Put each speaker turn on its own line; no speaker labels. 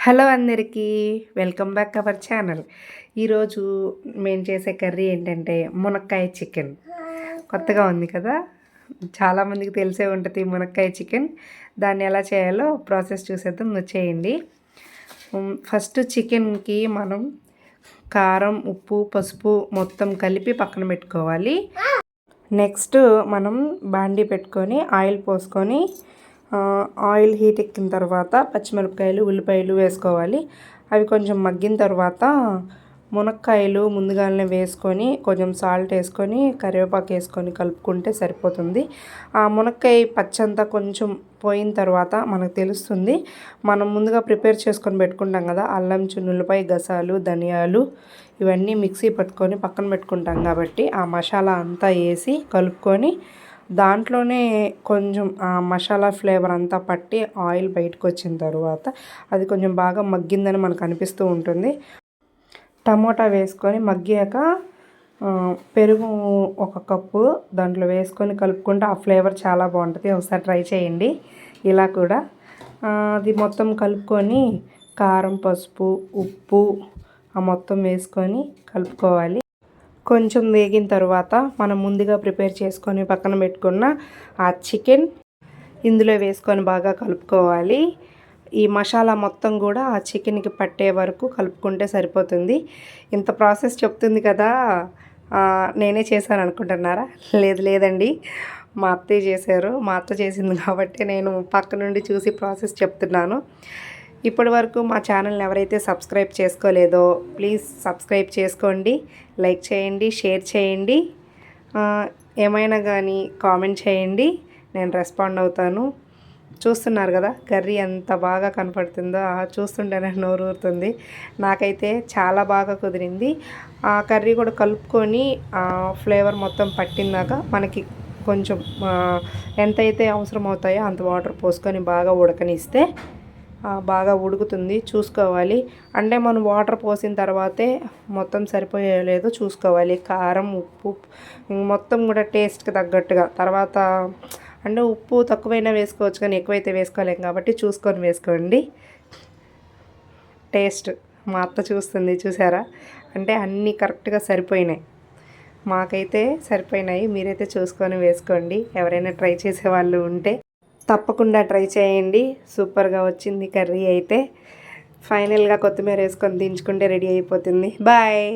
Hello అందరికీ welcome back our channel. ఈరోజు మేము చేసే కర్రీ ఏంటంటే మునక్కాయ చికెన్. కొత్తగా ఉంది కదా, చాలామందికి తెలిసే ఉంటుంది మునక్కాయ చికెన్. దాన్ని ఎలా చేయాలో ప్రాసెస్ చూసేద్దాం, వచ్చేయండి. ఫస్ట్ చికెన్కి మనం కారం, ఉప్పు, పసుపు మొత్తం కలిపి పక్కన పెట్టుకోవాలి. నెక్స్ట్ మనం బాండీ పెట్టుకొని ఆయిల్ పోసుకొని ఆయిల్ హీట్ ఎక్కిన తర్వాత పచ్చిమిరపకాయలు, ఉల్లిపాయలు వేసుకోవాలి. అవి కొంచెం మగ్గిన తర్వాత మునక్కాయలు ముందుగానే వేసుకొని కొంచెం సాల్ట్ వేసుకొని కరివేపాకు వేసుకొని కలుపుకుంటే సరిపోతుంది. ఆ మునక్కాయ పచ్చంతా కొంచెం పోయిన తర్వాత మనకు తెలుస్తుంది. మనం ముందుగా ప్రిపేర్ చేసుకొని పెట్టుకుంటాం కదా, అల్లం, ఉల్లిపాయ గసాలు, ధనియాలు ఇవన్నీ మిక్సీ పట్టుకొని పక్కన పెట్టుకుంటాం కాబట్టి ఆ మసాలా అంతా వేసి కలుపుకొని దాంట్లోనే కొంచెం మసాలా ఫ్లేవర్ అంతా పట్టి ఆయిల్ బయటకు వచ్చిన తర్వాత అది కొంచెం బాగా మగ్గిందని మనకు అనిపిస్తూ ఉంటుంది. టమోటా వేసుకొని మగ్గాక పెరుగు 1 కప్పు దాంట్లో వేసుకొని కలుపుకుంటే ఆ ఫ్లేవర్ చాలా బాగుంటుంది. ఒకసారి ట్రై చేయండి ఇలా కూడా. అది మొత్తం కలుపుకొని కారం, పసుపు, ఉప్పు మొత్తం వేసుకొని కలుపుకోవాలి. కొంచెం వేగిన తర్వాత మనం ముందుగా ప్రిపేర్ చేసుకొని పక్కన పెట్టుకున్న ఆ చికెన్ ఇందులో వేసుకొని బాగా కలుపుకోవాలి. ఈ మసాలా మొత్తం కూడా ఆ చికెన్కి పట్టే వరకు కలుపుకుంటే సరిపోతుంది. ఇంత ప్రాసెస్ చెప్తుంది కదా, నేనే చేశాను అనుకుంటున్నారా? లేదండి, మా అత్తయ్య చేశారు. మా అత్త చేసింది కాబట్టి నేను పక్క నుండి చూసి ప్రాసెస్ చెప్తున్నాను. ఇప్పటి వరకు మా ఛానల్ని ఎవరైతే సబ్స్క్రైబ్ చేసుకోలేదో ప్లీజ్ సబ్స్క్రైబ్ చేసుకోండి, లైక్ చేయండి, షేర్ చేయండి. ఏమైనా కానీ కామెంట్ చేయండి, నేను రెస్పాండ్ అవుతాను. చూస్తున్నారు కదా కర్రీ ఎంత బాగా కనపడుతుందో, చూస్తుంటేనే నోరు ఊరుతుంది. నాకైతే చాలా బాగా కుదిరింది. ఆ కర్రీ కూడా కలుపుకొని ఫ్లేవర్ మొత్తం పట్టిందాక మనకి కొంచెం ఎంతైతే అవసరం అవుతాయో అంత వాటర్ పోసుకొని బాగా ఉడకనిస్తే బాగా ఉడుకుతుంది. చూసుకోవాలి, అంటే మనం వాటర్ పోసిన తర్వాతే మొత్తం సరిపోయలేదో చూసుకోవాలి. కారం, ఉప్పు మొత్తం కూడా టేస్ట్కి తగ్గట్టుగా. తర్వాత అంటే ఉప్పు తక్కువైనా వేసుకోవచ్చు కానీ ఎక్కువైతే వేసుకోలేం కాబట్టి చూసుకొని వేసుకోండి. టేస్ట్ మా అత్త చూస్తుంది, చూసారా? అంటే అన్నీ కరెక్ట్గా సరిపోయినాయి. మాకైతే సరిపోయినాయి, మీరైతే చూసుకొని వేసుకోండి. ఎవరైనా ట్రై చేసే వాళ్ళు ఉంటే తప్పకుండా ట్రై చేయండి. సూపర్గా వచ్చింది కర్రీ అయితే. ఫైనల్గా కొత్తిమీర వేసుకొని దించుకుంటే రెడీ అయిపోతుంది. బాయ్.